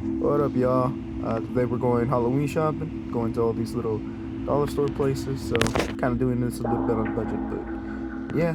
What up, y'all? Today we're going Halloween shopping, going to all these little dollar store places. So, kind of doing this a little bit on budget, but yeah.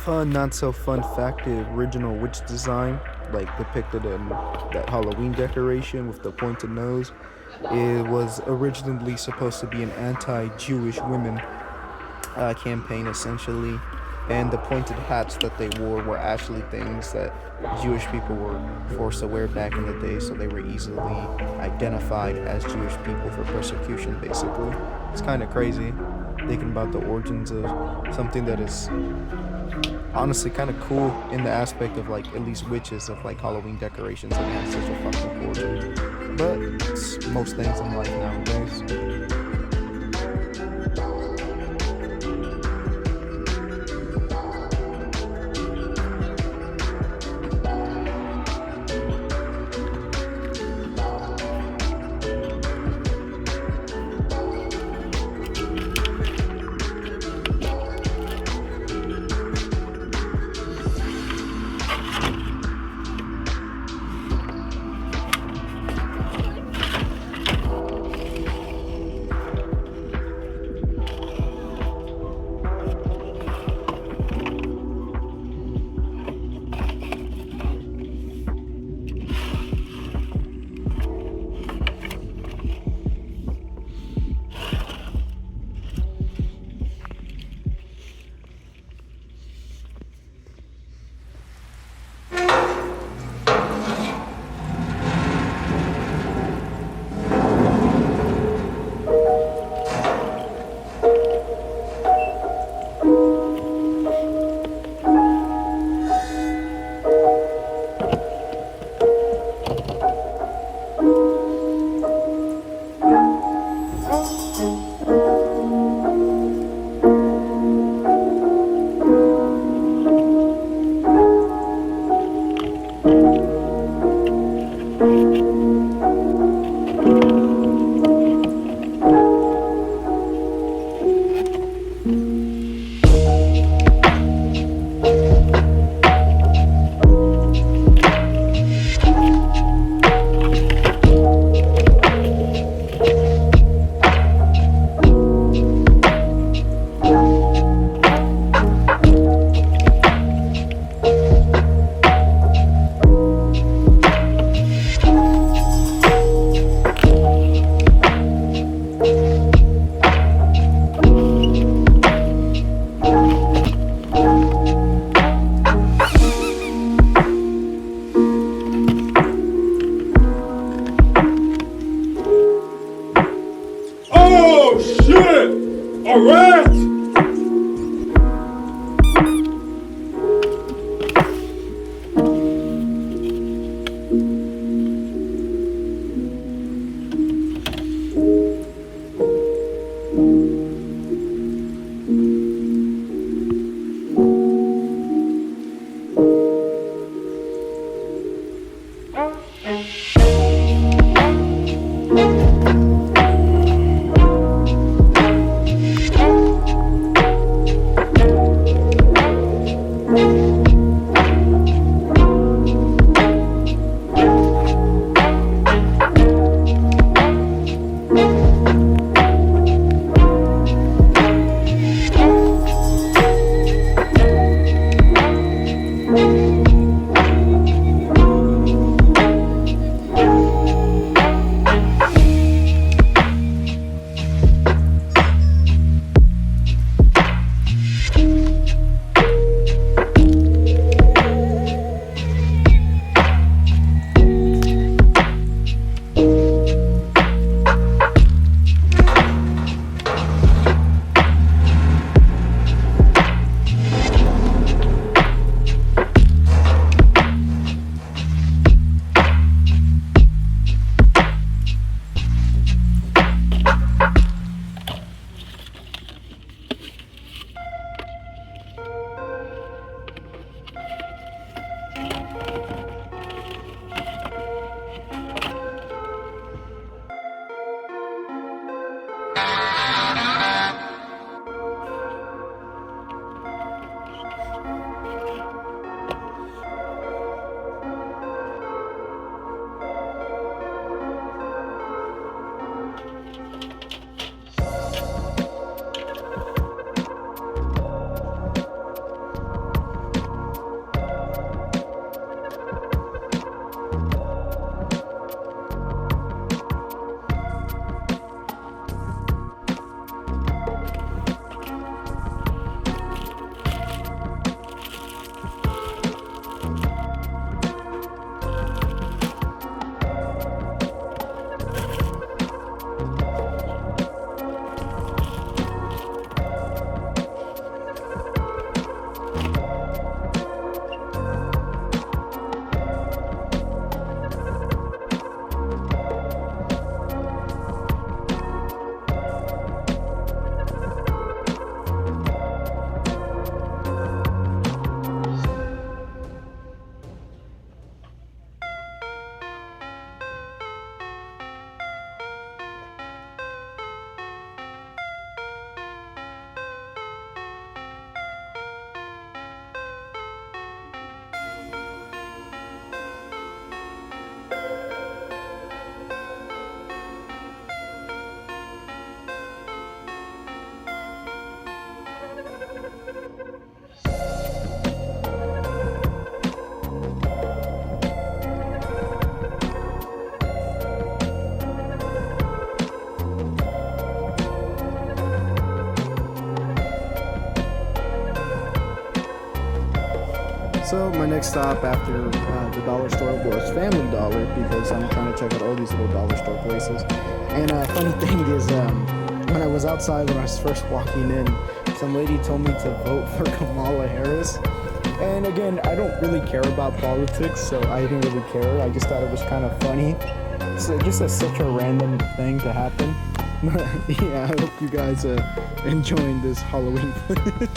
Fun, not so fun fact: the original witch design, like depicted in that Halloween decoration with the pointed nose, it was originally supposed to be an anti-Jewish women campaign essentially, and the pointed hats that they wore were actually things that Jewish people were forced to wear back in the day, so they were easily identified as Jewish people for persecution. Basically, it's kind of crazy thinking about the origins of something that is honestly kind of cool in the aspect of like at least witches of like Halloween decorations and has such a fucking origin. But it's most things in life nowadays. So my next stop after the dollar store was Family Dollar, because I'm trying to check out all these little dollar store places. And funny thing is, when I was outside, when I was first walking in, some lady told me to vote for Kamala Harris. And again, I don't really care about politics, so I didn't really care. I just thought it was kind of funny. So just such a random thing to happen. Yeah, I hope you guys enjoying this Halloween footage.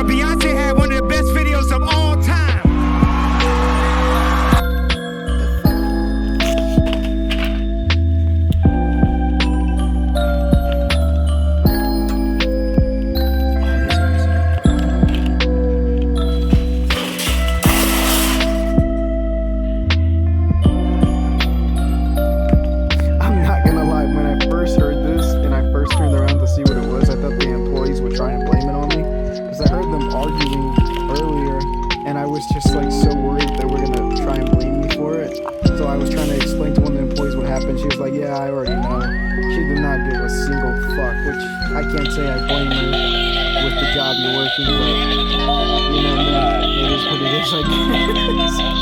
Beyonce had one of the best videos of all time. I'm not gonna lie, when I first heard this and I first turned around to see what it was, I thought the employees would try and blame it on me. I heard them arguing earlier, and I was just like so worried they were gonna try and blame me for it. So I was trying to explain to one of the employees what happened. She was like, "Yeah, I already know." She did not give a single fuck, which I can't say I blame her with the job you're working, but you know, man, it is what it is, I guess.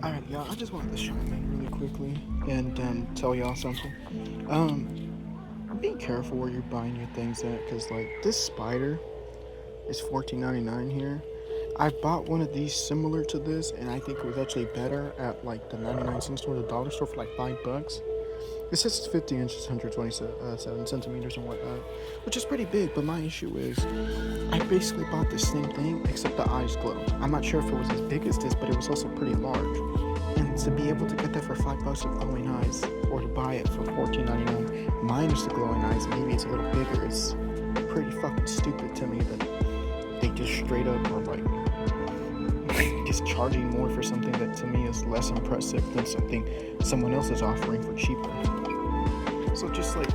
Alright, y'all, I just wanted to chime in really quickly and tell y'all something. Be careful where you're buying your things at, because, like, this spider is $14.99 here. I bought one of these similar to this, and I think it was actually better at, like, the 99-cent store, the dollar store, for, like, $5. It says it's 50 inches, 127 centimeters and whatnot, which is pretty big, but my issue is I basically bought the same thing, except the eyes glow. I'm not sure if it was as big as this, but it was also pretty large. And to be able to get that for $5 with glowing eyes, or to buy it for $14.99 minus the glowing eyes, maybe it's a little bigger, is pretty fucking stupid to me that they just straight up are like just charging more for something that to me is less impressive than something someone else is offering for cheaper. So just like,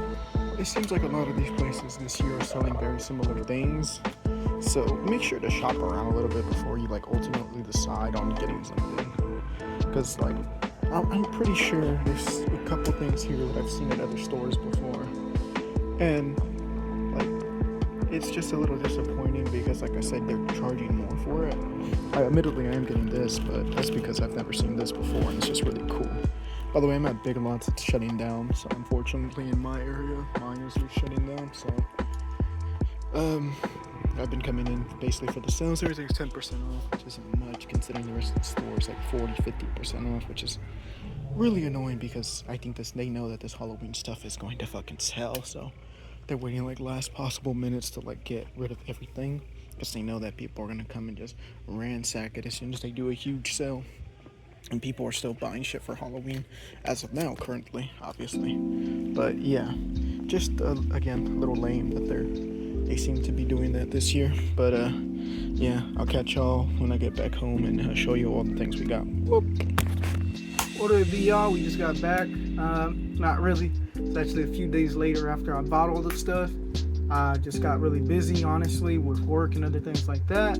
it seems like a lot of these places this year are selling very similar things. So make sure to shop around a little bit before you like ultimately decide on getting something. Because like, I'm pretty sure there's a couple things here that I've seen at other stores before. And like, it's just a little disappointing because like I said, they're charging more for it. Admittedly, I am getting this, but that's because I've never seen this before and it's just really cool. By the way, I'm at Big Lots, it's shutting down, so unfortunately in my area, mine is shutting down, so I've been coming in basically for the sales. Everything's 10% off, which isn't much considering the rest of the store is like 40-50% off, which is really annoying because I think they know that this Halloween stuff is going to fucking sell, so they're waiting like last possible minutes to like get rid of everything because they know that people are gonna come and just ransack it as soon as they do a huge sale. And people are still buying shit for Halloween as of now, currently, obviously. But yeah, just again, a little lame that they seem to be doing that this year. But yeah, I'll catch y'all when I get back home and show you all the things we got. Whoop. What do it be, y'all? We just got back. Not really. It's actually a few days later after I bought all the stuff. I just got really busy, honestly, with work and other things like that.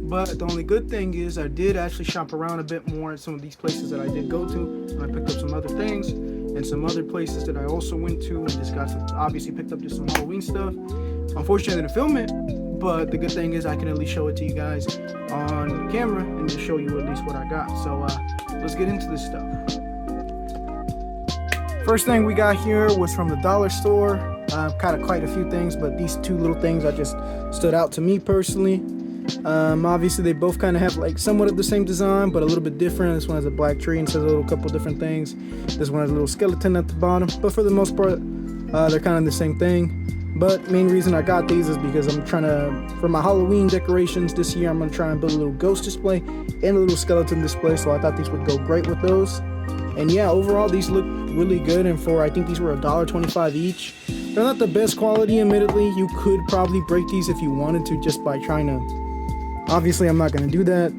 But the only good thing is I did actually shop around a bit more at some of these places that I did go to. And I picked up some other things and some other places that I also went to and just got some, obviously picked up just some Halloween stuff. Unfortunately, I didn't film it, but the good thing is I can at least show it to you guys on camera and just show you at least what I got. So let's get into this stuff. First thing we got here was from the dollar store. Kind of quite a few things, but these two little things that just stood out to me personally. Obviously they both kind of have like somewhat of the same design, but a little bit different. This one has a black tree and says a little couple different things. This one has a little skeleton at the bottom, but for the most part, they're kind of the same thing. But main reason I got these is because I'm trying to, for my Halloween decorations this year, I'm gonna try and build a little ghost display and a little skeleton display. So I thought these would go great with those. And yeah, overall these look really good. And for, I think these were $1.25 each. They're not the best quality, admittedly. You could probably break these if you wanted to just by trying to. Obviously, I'm not going to do that,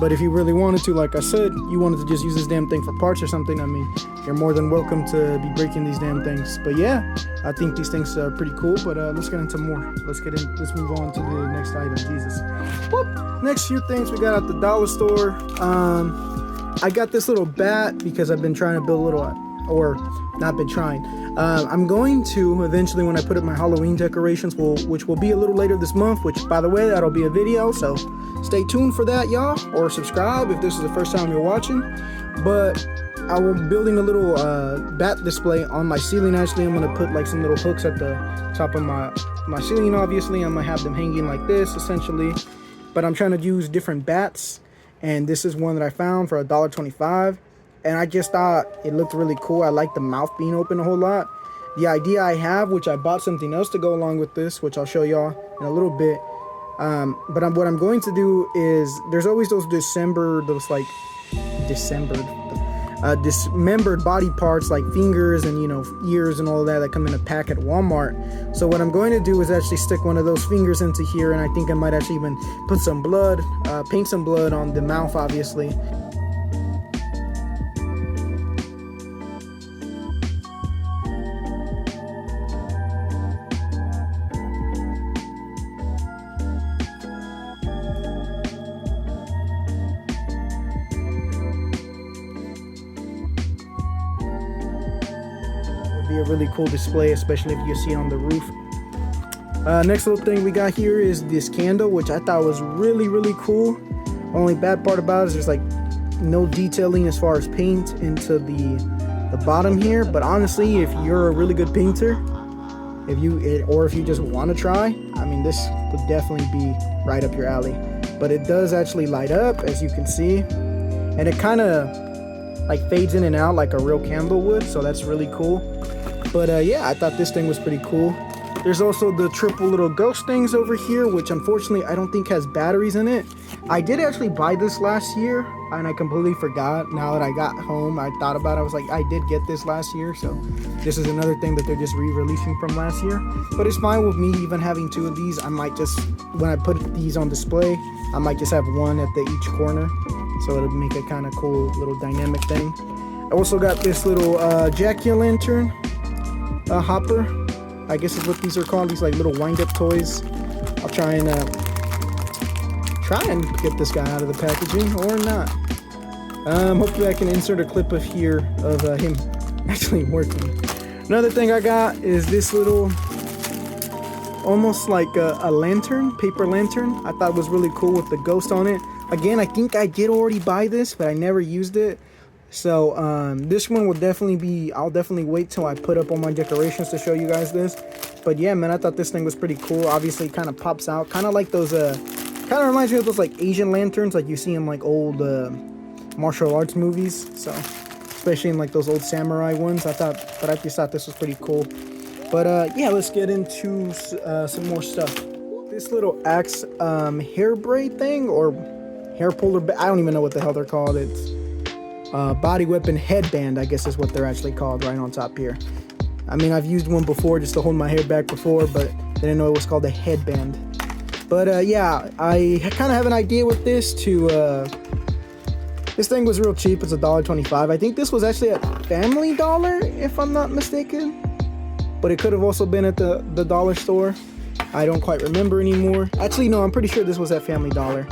but if you really wanted to, like I said, you wanted to just use this damn thing for parts or something, I mean, you're more than welcome to be breaking these damn things. But yeah, I think these things are pretty cool, but let's get into more. Let's move on to the next item, Jesus. Whoop. Next few things we got at the dollar store. I got this little bat because I've been trying to build a little, or not been trying. I'm going to eventually, when I put up my Halloween decorations, which will be a little later this month, which by the way, that'll be a video, so stay tuned for that, y'all, or subscribe if this is the first time you're watching. But I will be building a little bat display on my ceiling. Actually, I'm going to put like some little hooks at the top of my ceiling, obviously. I'm going to have them hanging like this, essentially. But I'm trying to use different bats, and this is one that I found for $1.25. And I just thought it looked really cool. I like the mouth being open a whole lot. The idea I have, which I bought something else to go along with this, which I'll show y'all in a little bit. But what I'm going to do is, there's always those dismembered body parts like fingers and, you know, ears and all that come in a pack at Walmart. So what I'm going to do is actually stick one of those fingers into here, and I think I might actually even put some blood, paint some blood on the mouth, obviously. Be a really cool display, especially if you see it on the roof. Next little thing we got here is this candle, which I thought was really cool. Only bad part about it is there's like no detailing as far as paint into the bottom here, but honestly, if you're a really good painter, if you just want to try, I mean, this would definitely be right up your alley. But it does actually light up, as you can see, and it kind of like fades in and out like a real candle would, so that's really cool. But yeah, I thought this thing was pretty cool. There's also the triple little ghost things over here, which unfortunately I don't think has batteries in it. I did actually buy this last year, and I completely forgot. Now that I got home, I thought about it. I was like, I did get this last year, so this is another thing that they're just re-releasing from last year. But it's fine with me even having two of these. I might just, when I put these on display, I might just have one at each corner, so it'll make a kind of cool little dynamic thing. I also got this little jack-o'-lantern hopper. I guess is what these are called, these like little wind-up toys. I'll try and get this guy out of the packaging, or not. Hopefully I can insert a clip of here of him actually working. Another thing I got is this little, almost like a lantern, paper lantern. I thought it was really cool with the ghost on it. Again, I think I did already buy this, but I never used it. So this one will definitely be, I'll definitely wait till I put up all my decorations to show you guys this. But yeah, man, I thought this thing was pretty cool. Obviously, it kind of pops out, kind of like those, kind of reminds me of those like Asian lanterns like you see in like old martial arts movies. So especially in like those old samurai ones. I just thought this was pretty cool. But yeah, let's get into some more stuff. This little axe hair braid thing, or hair puller, I don't even know what the hell they're called. It's body weapon headband, I guess is what they're actually called, right on top here. I mean, I've used one before just to hold my hair back before, but didn't know it was called a headband. But yeah, I kind of have an idea with this this thing was real cheap. It's $1.25. I think this was actually at Family Dollar, if I'm not mistaken, but it could have also been at the dollar store. I don't quite remember anymore. Actually, no, I'm pretty sure this was at Family Dollar.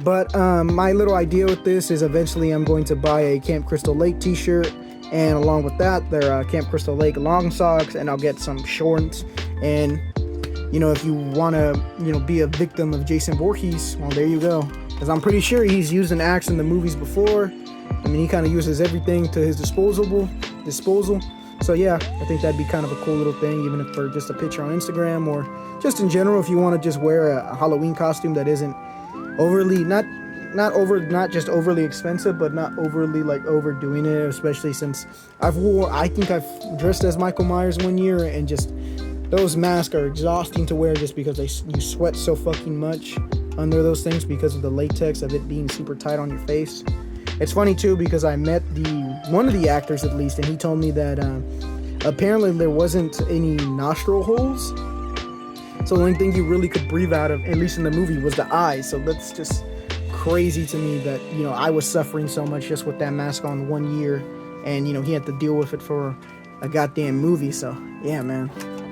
But my little idea with this is eventually I'm going to buy a Camp Crystal Lake t-shirt, and along with that, their Camp Crystal Lake long socks, and I'll get some shorts. And you know, if you want to, you know, be a victim of Jason Voorhees, well, there you go. Because I'm pretty sure he's used an axe in the movies before. I mean, he kind of uses everything to his disposal. So yeah, I think that'd be kind of a cool little thing, even if for just a picture on Instagram, or just in general, if you want to just wear a Halloween costume that isn't overly, not just overly expensive, but not overly like overdoing it, especially since I think I've dressed as Michael Myers one year, and just those masks are exhausting to wear just because you sweat so fucking much under those things because of the latex of it being super tight on your face. It's funny too, because I met one of the actors at least, and he told me that apparently there wasn't any nostril holes. So the only thing you really could breathe out of, at least in the movie, was the eyes. So that's just crazy to me that, you know, I was suffering so much just with that mask on 1 year, and, you know, he had to deal with it for a goddamn movie. So yeah, man.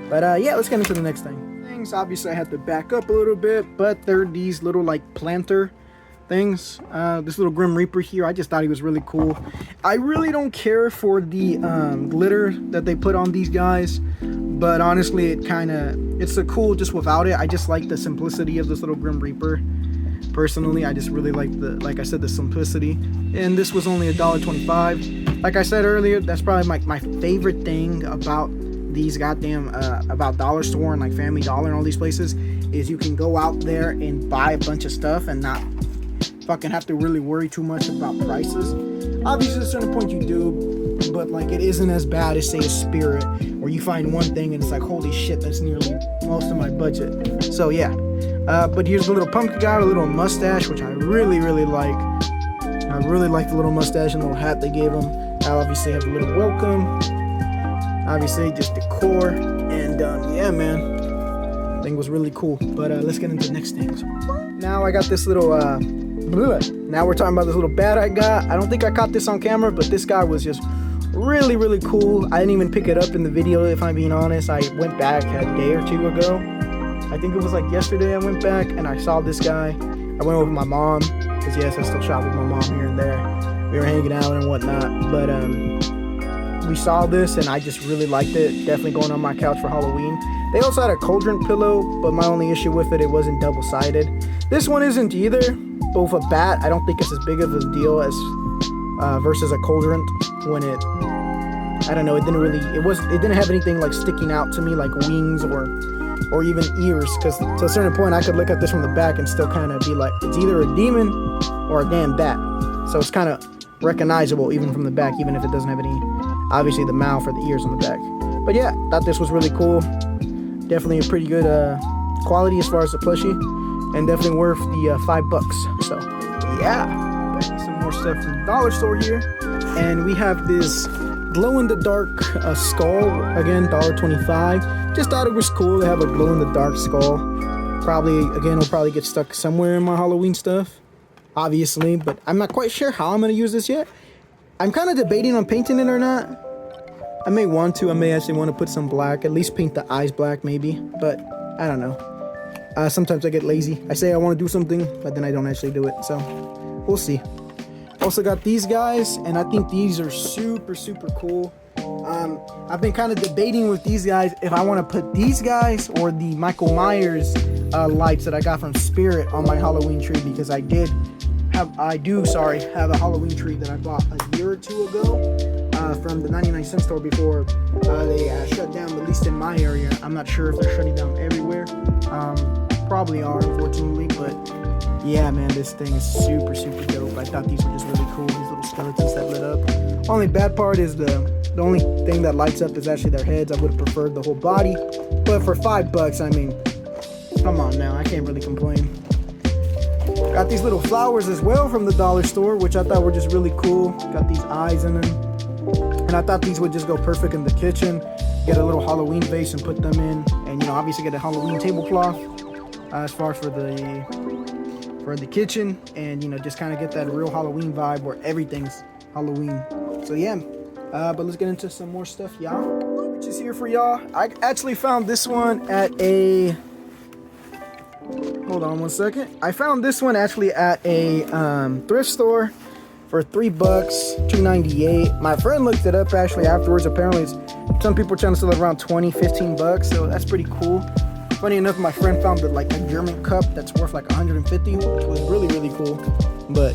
But yeah, let's get into the next thing. Obviously I had to back up a little bit, but they're these little like planter things. This little Grim Reaper here, I just thought he was really cool. I really don't care for the glitter that they put on these guys, but honestly it's a cool just without it. I just like the simplicity of this little Grim Reaper. Personally, I just really like like I said, the simplicity. And this was only $1.25. Like I said earlier, that's probably my favorite thing about these goddamn about dollar store and like Family Dollar and all these places, is you can go out there and buy a bunch of stuff and not fucking have to really worry too much about prices. Obviously at a certain point you do, but like it isn't as bad as say a Spirit, where you find one thing and it's like, holy shit, that's nearly most of my budget. So yeah, but here's the little pumpkin guy with a little mustache, which I really like. I really like the little mustache and little hat they gave him. I obviously have a little welcome, obviously just decor, and yeah, man, I think it was really cool. But let's get into the next things. Now I got this little now we're talking about this little bat I got. I don't think I caught this on camera, but this guy was just really cool. I didn't even pick it up in the video, if I'm being honest. I went back a day or two ago. I think it was like yesterday I went back and I saw this guy. I went over with my mom, because yes, I still shop with my mom here and there. We were hanging out and whatnot, but we saw this and I just really liked it. Definitely going on my couch for Halloween. They also had a cauldron pillow, but my only issue with it wasn't double-sided. This one isn't either, but with a bat, I don't think it's as big of a deal as versus a Coldurant when it, I don't know, it didn't have anything like sticking out to me like wings or even ears, because to a certain point I could look at this from the back and still kind of be like, it's either a demon or a damn bat. So it's kind of recognizable even from the back, even if it doesn't have any, obviously the mouth or the ears on the back. But yeah, thought this was really cool. Definitely a pretty good quality as far as the plushie, and definitely worth the $5. So yeah, some more stuff from the dollar store here, and we have this glow-in-the-dark skull, again $1.25. Just thought it was cool to have a glow-in-the-dark skull. Will probably get stuck somewhere in my Halloween stuff, obviously, but I'm not quite sure how I'm gonna use this yet. I'm kind of debating on painting it or not. I may actually want to put some black, at least paint the eyes black maybe, but I don't know. Sometimes I get lazy. I say I want to do something, but then I don't actually do it, so we'll see. Also got these guys, and I think these are super cool. I've been kind of debating with these guys if I want to put these guys or the Michael Myers lights that I got from Spirit on my Halloween tree, because I have a Halloween tree that I bought a year or two ago from the 99-cent store before they shut down, at least in my area. I'm not sure if they're shutting down everywhere. Probably are, unfortunately, but yeah, man, this thing is super dope. I thought these were just really cool, these little skeletons that lit up. Only bad part is the only thing that lights up is actually their heads. I would have preferred the whole body, but for $5, I mean, come on now, I can't really complain. Got these little flowers as well from the dollar store, which I thought were just really cool. Got these eyes in them, and I thought these would just go perfect in the kitchen. Get a little Halloween vase and put them in, and you know, obviously get a Halloween tablecloth as far as for the kitchen, and you know, just kind of get that real Halloween vibe where everything's Halloween. So yeah, but let's get into some more stuff, y'all, which is here for y'all. I actually found this one at a, hold on one second. I found this one actually at a thrift store for $3, $2.98. My friend looked it up actually afterwards. Apparently some people are trying to sell it around $20-15, so that's pretty cool. Funny enough, my friend found like a German cup that's worth like $150, which was really cool. But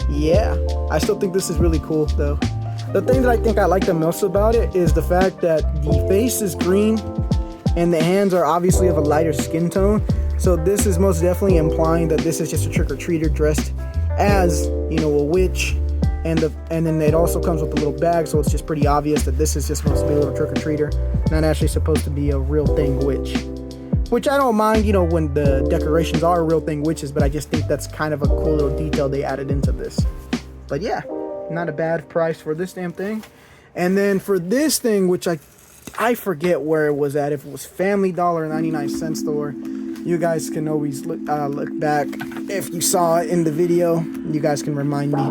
yeah, I still think this is really cool though. The thing that I think I like the most about it is the fact that the face is green and the hands are obviously of a lighter skin tone. So this is most definitely implying that this is just a trick-or-treater dressed as, you know, a witch, and then it also comes with a little bag, so it's just pretty obvious that this is just supposed to be a little trick-or-treater, not actually supposed to be a real thing witch. Which I don't mind, you know, when the decorations are real thing witches, but I just think that's kind of a cool little detail they added into this. But yeah, not a bad price for this damn thing. And then for this thing, which I forget where it was at, if it was Family Dollar 99-cent store. You guys can always look back if you saw it in the video. You guys can remind me.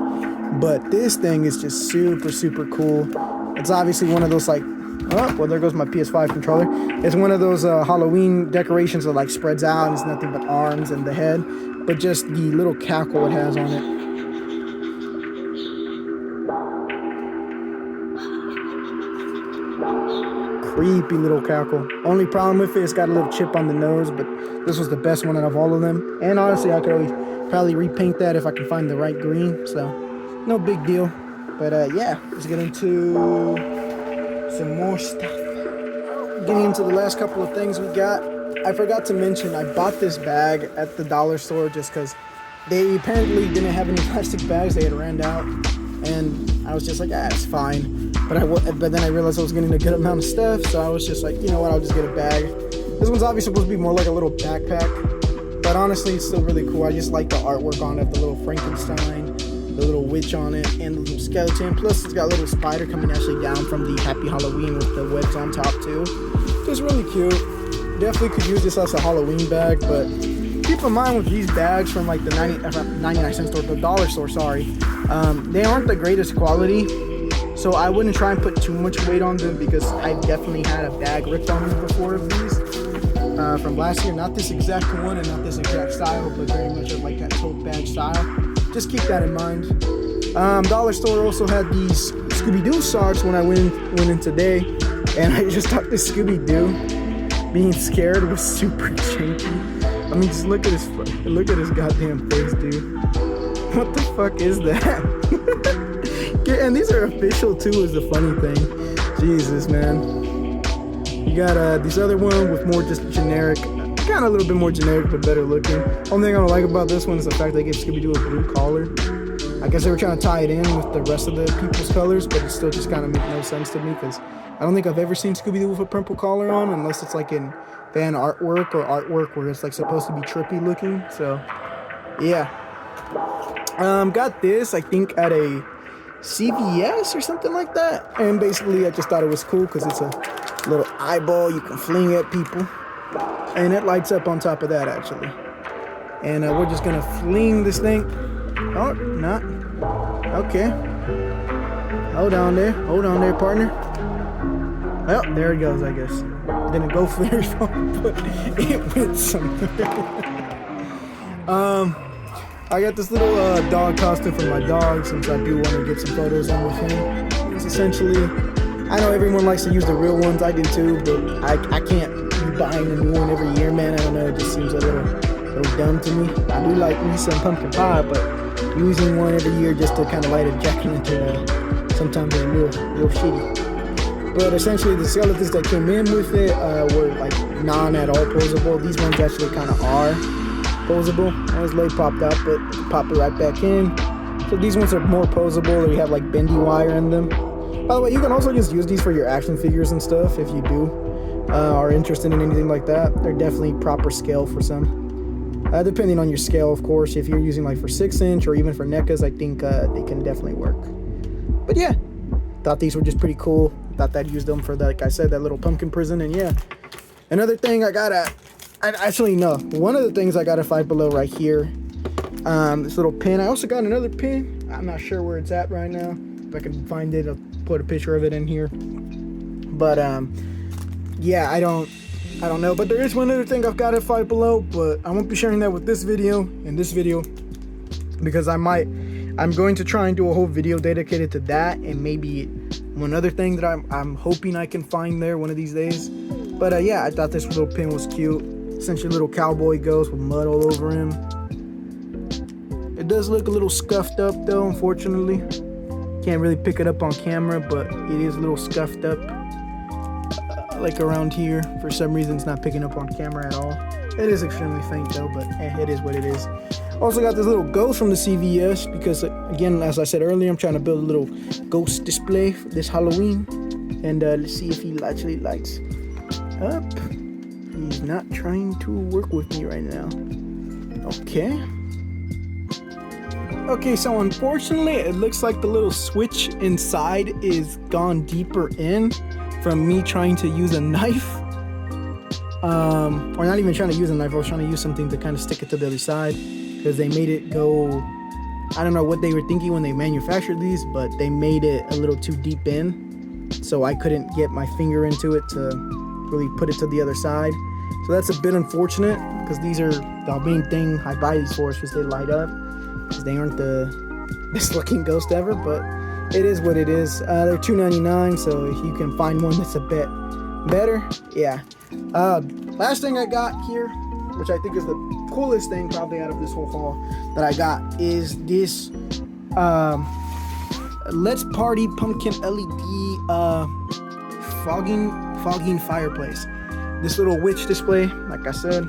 But this thing is just super cool. It's obviously one of those like, oh, well, there goes my PS5 controller. It's one of those Halloween decorations that like spreads out and it's nothing but arms and the head, but just the little cackle it has on it. Creepy little cackle. Only problem with it, it's got a little chip on the nose, but this was the best one out of all of them. And honestly, I could always probably repaint that if I can find the right green, so no big deal. But yeah, let's get into some more stuff. Getting into the last couple of things we got. I forgot to mention, I bought this bag at the dollar store just because they apparently didn't have any plastic bags. They had ran out, and I was just like, it's fine. But then I realized I was getting a good amount of stuff, so I was just like, you know what, I'll just get a bag. This one's obviously supposed to be more like a little backpack, but honestly, it's still really cool. I just like the artwork on it, the little Frankenstein, the little witch on it, and the little skeleton. Plus, it's got a little spider coming actually down from the Happy Halloween with the webs on top too. So it's really cute. Definitely could use this as a Halloween bag, but keep in mind with these bags from like the 99-cent store, the dollar store, sorry, they aren't the greatest quality. So I wouldn't try and put too much weight on them because I definitely had a bag ripped on me before of these from last year. Not this exact one and not this exact style, but very much of like that tote bag style. Just keep that in mind. Dollar store also had these Scooby-Doo socks when I went in today, and I just thought this Scooby-Doo being scared was super janky. I mean, just look at his goddamn face, dude. What the fuck is that? man, these are official too is the funny thing. Jesus, man. You got these other one with more just generic, kind of a little bit more generic but better looking. Only thing I don't like about this one is the fact they gave Scooby-Doo a blue collar. I guess they were trying to tie it in with the rest of the people's colors, but it still just kind of makes no sense to me because I don't think I've ever seen Scooby-Doo with a purple collar on unless it's like in fan artwork or artwork where it's like supposed to be trippy looking. So yeah, got this I think at a CVS or something like that, and basically I just thought it was cool because it's a little eyeball you can fling at people, and it lights up on top of that actually. And we're just gonna fling this thing. Oh, not okay. Hold on there, partner. Well, there it goes, I guess. Didn't go very far, but it went somewhere. I got this little dog costume for my dog since I do want to get some photos in with him. It's essentially, I know everyone likes to use the real ones, I do too, but I can't be buying a new one every year, man. I don't know, it just seems a little dumb to me. I do like me some pumpkin pie, but using one every year just to kind of light a jack-o'-lantern, sometimes it's real shitty. But essentially the skeletons that came in with it were like non at all posable. These ones actually kind of are posable. I was late popped out, but pop it right back in. So these ones are more posable. They have like bendy wire in them. By the way, you can also just use these for your action figures and stuff if you do are interested in anything like that. They're definitely proper scale for some. Depending on your scale, of course. If you're using like for 6-inch or even for NECAs, I think they can definitely work. But yeah, thought these were just pretty cool. Thought I'd use them for, like I said, that little pumpkin prison. And yeah, another thing I got at, one of the things I got at Five Below right here, this little pin. I also got another pin. I'm not sure where it's at right now. If I can find it, I'll put a picture of it in here. But yeah, I don't know. But there is one other thing I've got at Five Below, but I won't be sharing that with this video, because I'm going to try and do a whole video dedicated to that, and maybe one other thing that I'm hoping I can find there one of these days. But yeah, I thought this little pin was cute. Essentially a little cowboy ghost with mud all over him. It does look a little scuffed up though, unfortunately. Can't really pick it up on camera, but it is a little scuffed up. Like around here. For some reason it's not picking up on camera at all. It is extremely faint though, but it is what it is. Also got this little ghost from the CVS because, again, as I said earlier, I'm trying to build a little ghost display for this Halloween. And let's see if he actually lights up. He's not trying to work with me right now. Okay. Okay, so unfortunately, it looks like the little switch inside is gone deeper in from me trying to use a knife. Or not even trying to use a knife, I was trying to use something to kind of stick it to the other side. Because they made it go, I don't know what they were thinking when they manufactured these, but they made it a little too deep in, so I couldn't get my finger into it to really put it to the other side. So that's a bit unfortunate, because these are the main thing I buy these for, is because they light up, because they aren't the best looking ghost ever, but it is what it is. They're $2.99, so if you can find one that's a bit better, yeah. Last thing I got here, which I think is the coolest thing probably out of this whole haul that I got, is this Let's Party Pumpkin LED fogging fireplace. This little witch display, like I said,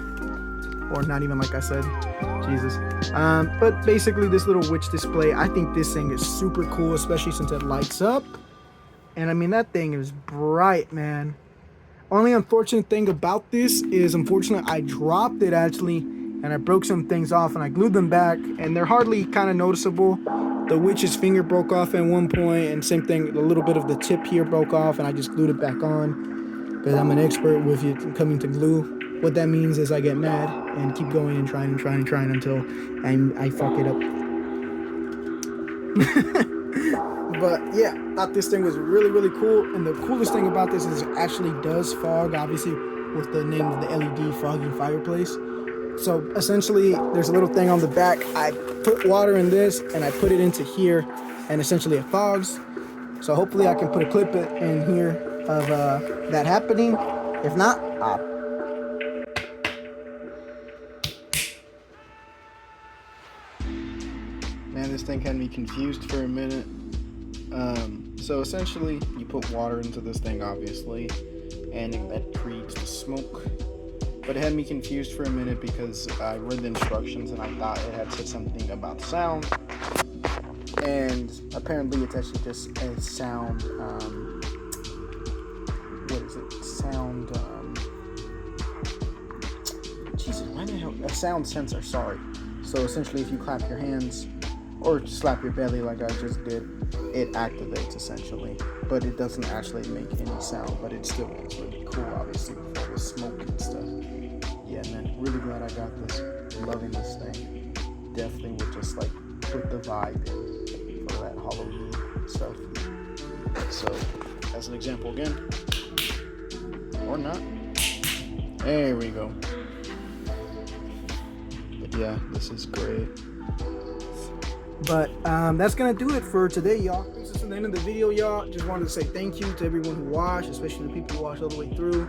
or not even like I said, Jesus. But basically this little witch display, I think this thing is super cool, especially since it lights up. And I mean, that thing is bright, man. Only unfortunate thing about this is, unfortunately, I dropped it actually, and I broke some things off, and I glued them back, and they're hardly kind of noticeable. The witch's finger broke off at one point, and same thing, a little bit of the tip here broke off, and I just glued it back on, because I'm an expert with it coming to glue. What that means is I get mad and keep going and trying until I fuck it up. But yeah, thought this thing was really, really cool. And the coolest thing about this is it actually does fog, obviously, with the name of the LED fogging fireplace. So essentially, there's a little thing on the back. I put water in this and I put it into here, and essentially it fogs. So hopefully I can put a clip in here of that happening. If not, man, this thing had me confused for a minute. So essentially, you put water into this thing, obviously, and that creates the smoke. But it had me confused for a minute because I read the instructions and I thought it had said something about sound. And apparently it's actually just a sound, what is it? Sound, Jesus, why the hell? A sound sensor, sorry. So essentially if you clap your hands or slap your belly like I just did, it activates essentially. But it doesn't actually make any sound, but it still looks really cool, obviously, with all the smoke and stuff. Yeah, man, really glad I got this. Loving this thing. Definitely would just like put the vibe in for that Halloween stuff. So, as an example again, or not. There we go. But yeah, this is great. But that's gonna do it for today, y'all. This is the end of the video, y'all. Just wanted to say thank you to everyone who watched, especially the people who watched all the way through.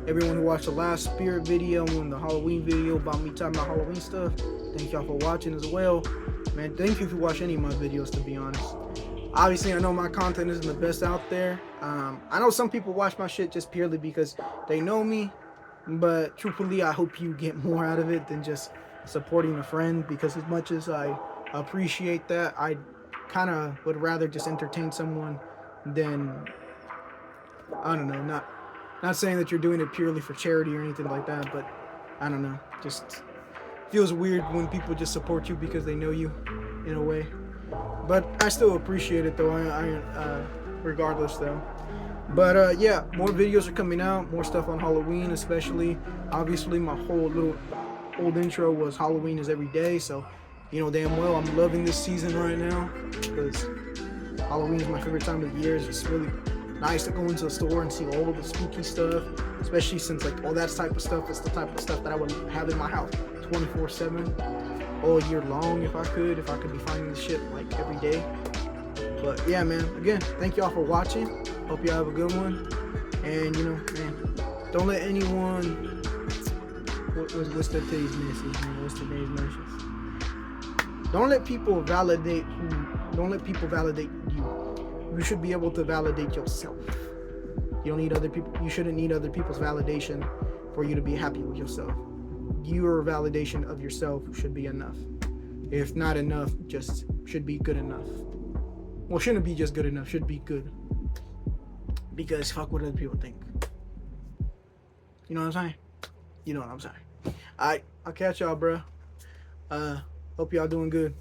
Everyone who watched the last Spirit video and the Halloween video about me talking about Halloween stuff. Thank y'all for watching as well. Man, thank you if you watch any of my videos, to be honest. Obviously, I know my content isn't the best out there. I know some people watch my shit just purely because they know me. But truthfully, I hope you get more out of it than just supporting a friend. Because as much as I appreciate that, I kind of would rather just entertain someone than, I don't know, not saying that you're doing it purely for charity or anything like that, but I don't know, just feels weird when people just support you because they know you in a way. But I still appreciate it though, regardless though. But yeah, more videos are coming out, more stuff on Halloween especially. Obviously my whole little old intro was Halloween is every day, so you know damn well I'm loving this season right now because Halloween is my favorite time of the year. It's just really nice to go into the store and see all of the spooky stuff, especially since like all that type of stuff is the type of stuff that I would have in my house 24/7 all year long if I could be finding this shit like every day. But yeah, man, again, thank y'all for watching. Hope y'all have a good one. And you know, man, don't let anyone, what's today's message, man? What's today's message? Don't let people validate you. You should be able to validate yourself. You don't need other people. You shouldn't need other people's validation for you to be happy with yourself. Your validation of yourself should be enough. If not enough, just should be good enough. Well, shouldn't be just good enough. Should be good. Because fuck what other people think. You know what I'm saying? You know what I'm saying. Alright, I'll catch y'all, bro. Hope y'all doing good.